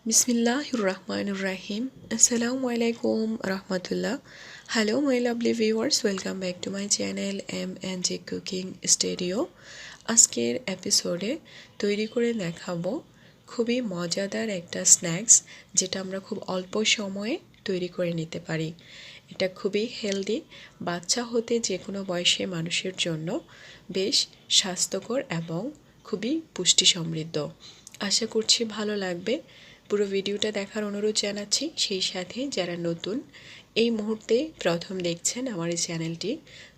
Bismillahirrahmanirrahim. Assalamu alaikum rahmatullah. Hello my lovely viewers, welcome back to my channel M&J Cooking Studio. আজকের এপিসোডে তৈরি করে দেখাবো খুবই মজাদার একটা স্ন্যাক্স যেটা আমরা খুব অল্প সময়ে তৈরি করে নিতে পারি। এটা খুবই হেলদি, বাচ্চা হতে যে কোনো বয়সে মানুষের জন্য বেশ স্বাস্থ্যকর এবং খুবই পুষ্টি সমৃদ্ধ। আশা করছি ভালো লাগবে। পুরো ভিডিওটা দেখার অনুরোধ জানাচ্ছি। সেই সাথে যারা নতুন এই মুহূর্তে প্রথম দেখছেন আমার এই চ্যানেলটি,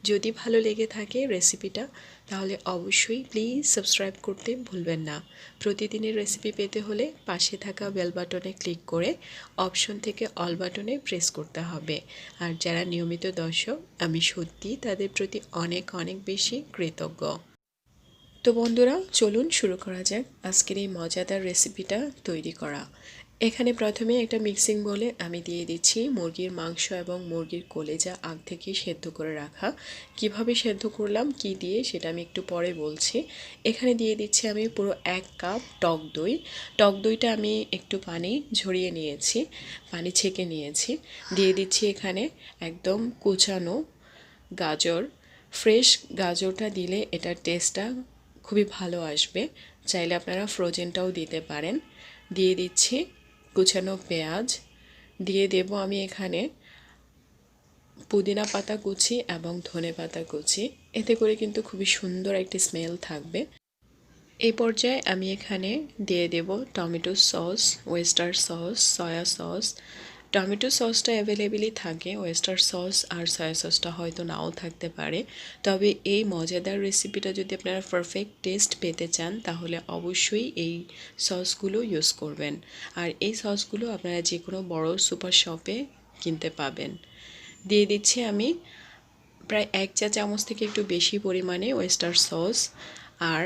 যদি ভালো লেগে থাকে রেসিপিটা, তাহলে অবশ্যই প্লিজ সাবস্ক্রাইব করতে ভুলবেন না। প্রতিদিনের রেসিপি পেতে হলে পাশে থাকা বেল বাটনে ক্লিক করে অপশন থেকে অল বাটনে প্রেস করতে হবে। আর যারা নিয়মিত দর্শক, আমি সত্যি তাদের প্রতি অনেক অনেক বেশি কৃতজ্ঞ। তো বন্ধুরা, চলুন শুরু করা যাক আজকের এই মজাদার রেসিপিটা তৈরি করা। এখানে প্রথমে একটা মিক্সিং বোলে আমি দিয়ে দিচ্ছি মুরগির মাংস এবং মুরগির কলেজা আগ থেকে সেদ্ধ করে রাখা। কিভাবে সেদ্ধ করলাম, কি দিয়ে, সেটা আমি একটু পরে বলছি। এখানে দিয়ে দিচ্ছি আমি পুরো 1 কাপ টক দই। টক দইটা আমি একটু পানি ঝরিয়ে নিয়েছি, পানি ছেঁকে নিয়েছি। দিয়ে দিচ্ছি এখানে একদম কুচানো গাজর। ফ্রেশ গাজরটা দিলে এটার টেস্টটা খুবই ভালো আসবে। চাইলে আপনারা ফ্রোজেনটাও দিতে পারেন। দিয়ে দিচ্ছি কুচানো পেঁয়াজ। দিয়ে দেব আমি এখানে পুদিনা পাতা কুচি এবং ধনে পাতা কুচি। এতে করে কিন্তু খুবই সুন্দর একটি স্মেল থাকবে। এই পর্যায়ে আমি এখানে দিয়ে দেব tomato sauce, oyster sauce, soya sauce. Tomato সসটা অ্যাভেলেবেলই থাকে, ওয়েস্টার সস আর সয়া সসটা হয়তো নাও থাকতে পারে। তবে এই মজাদার রেসিপিটা যদি আপনারা পারফেক্ট টেস্ট পেতে চান, তাহলে অবশ্যই এই সসগুলো ইউজ করবেন। আর এই সসগুলো আপনারা যে কোনো বড় সুপার শপে কিনতে পাবেন। দিয়ে দিচ্ছি আমি প্রায় 1 চা চামচ থেকে একটু বেশি পরিমাণে ওয়েস্টার সস আর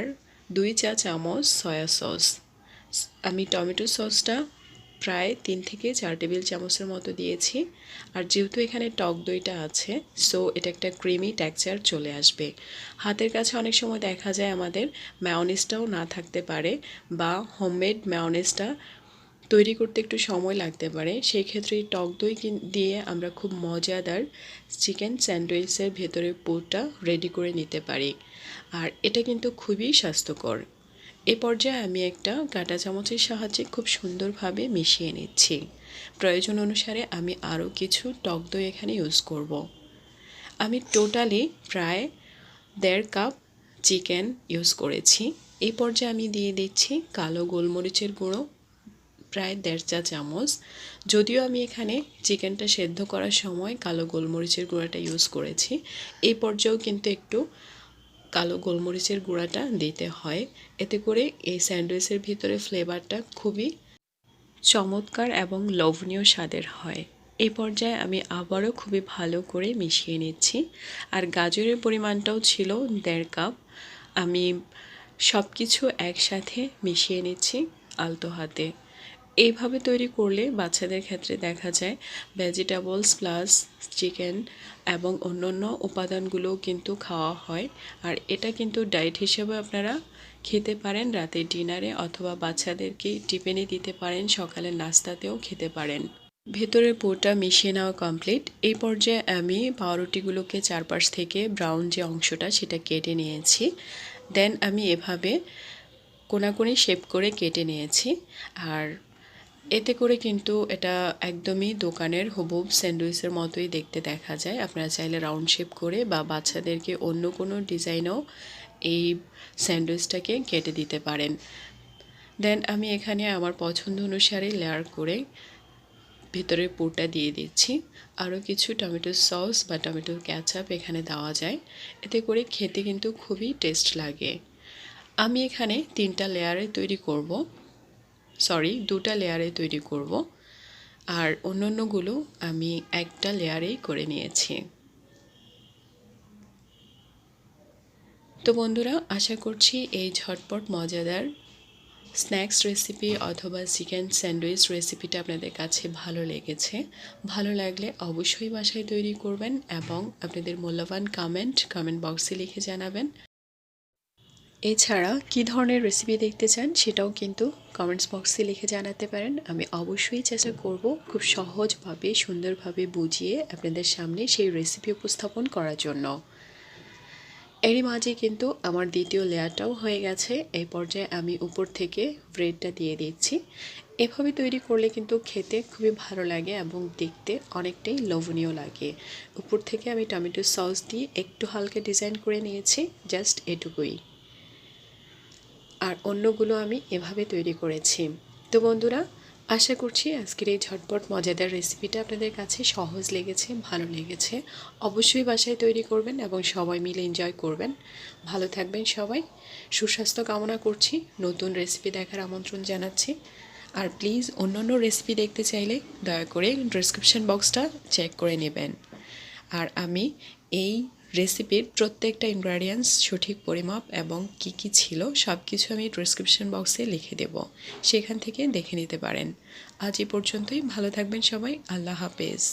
2 চা চামচ সয়া সস। আমি টমেটো সসটা প্রায় 3 থেকে 4 টেবিল চামচের মতো দিয়েছি। আর যেহেতু এখানে টক দইটা আছে, সো এটা একটা ক্রিমি টেক্সচার চলে আসবে। হাতের কাছে অনেক সময় দেখা যায় আমাদের ম্যায়োনিজটাও না থাকতে পারে, বা হোমমেড ম্যায়োনিজটা তৈরি করতে একটু সময় লাগতে পারে। সেই ক্ষেত্রে টক দই দিয়ে আমরা খুব মজাদার চিকেন স্যান্ডউইচের ভেতরের পুরটা রেডি করে নিতে পারি। আর এটা কিন্তু খুবই স্বাস্থ্যকর। এ পর্যায়ে আমি একটা কাঁটা চামচের সাহায্যে খুব সুন্দরভাবে মিশিয়ে নিচ্ছি। প্রয়োজন অনুসারে আমি আরও কিছু টক দই এখানে ইউজ করব। আমি টোটালি প্রায় 1.5 কাপ চিকেন ইউজ করেছি। এই পর্যায়ে আমি দিয়ে দিচ্ছি কালো গোলমরিচের গুঁড়ো প্রায় 1.5 চা চামচ। যদিও আমি এখানে চিকেনটা সেদ্ধ করার সময় কালো গোলমরিচের গুঁড়াটা ইউজ করেছি, এই পর্যায়েও কিন্তু একটু কালো গোলমরিচের গুঁড়াটা দিতে হয়। এতে করে এই স্যান্ডউইচের ভিতরে ফ্লেভারটা খুবই চমৎকার এবং লোভনীয় স্বাদের হয়। এই পর্যায়ে আমি আবারও খুবই ভালো করে মিশিয়ে নিচ্ছি। আর গাজরের পরিমাণটাও ছিল 1.5 কাপ। আমি সব কিছু একসাথে মিশিয়ে নিচ্ছি আলতো হাতে। এইভাবে তৈরি করলে বাচ্চাদের ক্ষেত্রে দেখা যায় ভেজিটেবলস প্লাস চিকেন এবং অন্যান্য উপাদানগুলোও কিন্তু খাওয়া হয়। আর এটা কিন্তু ডায়েট হিসেবে আপনারা খেতে পারেন রাতের ডিনারে, অথবা বাচ্চাদেরকে টিফিনে দিতে পারেন, সকালের নাস্তাতেও খেতে পারেন। ভেতরের পুরটা মিশিয়ে নেওয়া কমপ্লিট। এই পর্যায়ে আমি পাউরুটিগুলোকে চারপাশ থেকে ব্রাউন যে অংশটা সেটা কেটে নিয়েছি। দেন আমি এভাবে কোনাকুনি শেপ করে কেটে নিয়েছি। আর এতে করে কিন্তু এটা একদমই দোকানের হুবহু স্যান্ডউইচের মতোই দেখতে দেখা যায়। আপনারা চাইলে রাউন্ড শেপ করে বা বাচ্চাদেরকে অন্য কোনো ডিজাইনও এই স্যান্ডউইচটাকে কেটে দিতে পারেন। দেন আমি এখানে আমার পছন্দ অনুসারে লেয়ার করে ভিতরের পুরটা দিয়ে দিচ্ছি। আরও কিছু টমেটো সস বা টমেটোর ক্যাচাপ এখানে দেওয়া যায়, এতে করে খেতে কিন্তু খুবই টেস্ট লাগে। আমি এখানে 3টা লেয়ারে তৈরি করব, সরি 2টা লেয়ারে তৈরি করব। আর অন্যান্যগুলো আমি একটা লেয়ারেই করে নিয়েছি। তো বন্ধুরা, আশা করছি এই ঝটপট মজাদার স্ন্যাক্স রেসিপি অথবা চিকেন স্যান্ডউইচ রেসিপিটা আপনাদের কাছে ভালো লেগেছে। ভালো লাগলে অবশ্যই বাসায় তৈরি করবেন এবং আপনাদের মূল্যবান কমেন্ট বক্সে লিখে জানাবেন। এছাড়া কী ধরনের রেসিপি দেখতে চান সেটাও কিন্তু কমেন্টস বক্সে লিখে জানাতে পারেন। আমি অবশ্যই চেষ্টা করব খুব সহজভাবে সুন্দরভাবে বুঝিয়ে আপনাদের সামনে সেই রেসিপি উপস্থাপন করার জন্য। এরই মাঝে কিন্তু আমার দ্বিতীয় লেয়ারটাও হয়ে গেছে। এই পর্যায়ে আমি উপর থেকে ব্রেডটা দিয়ে দিচ্ছি। এভাবে তৈরি করলে কিন্তু খেতে খুবই ভালো লাগে এবং দেখতে অনেকটাই লোভনীয় লাগে। উপর থেকে আমি টমেটো সস দিয়ে একটু হালকা ডিজাইন করে নিয়েছি, জাস্ট এটুকুই। আর অন্যগুলো আমি এভাবে তৈরি করেছি। তো বন্ধুরা, আশা করছি আজকের এই ঝটপট মজাদার রেসিপিটা আপনাদের কাছে সহজ লেগেছে, ভালো লেগেছে। অবশ্যই বাসায় তৈরি করবেন এবং সবাই মিলে এনজয় করবেন। ভালো থাকবেন সবাই, সুস্বাস্থ্য কামনা করছি। নতুন রেসিপি দেখার আমন্ত্রণ জানাচ্ছি। আর প্লিজ অন্যান্য রেসিপি দেখতে চাইলে দয়া করে ডেসক্রিপশন বক্সটা চেক করে নেবেন। আর আমি এই রেসিপির প্রত্যেকটা ইনগ্রেডিয়েন্টস সঠিক পরিমাপ এবং কি কি ছিল সব কিছু আমি ডেসক্রিপশন বক্সে লিখে দেব, সেখান থেকে দেখে নিতে পারেন। আজ এই পর্যন্তই। ভালো থাকবেন সবাই। আল্লাহ হাফেজ।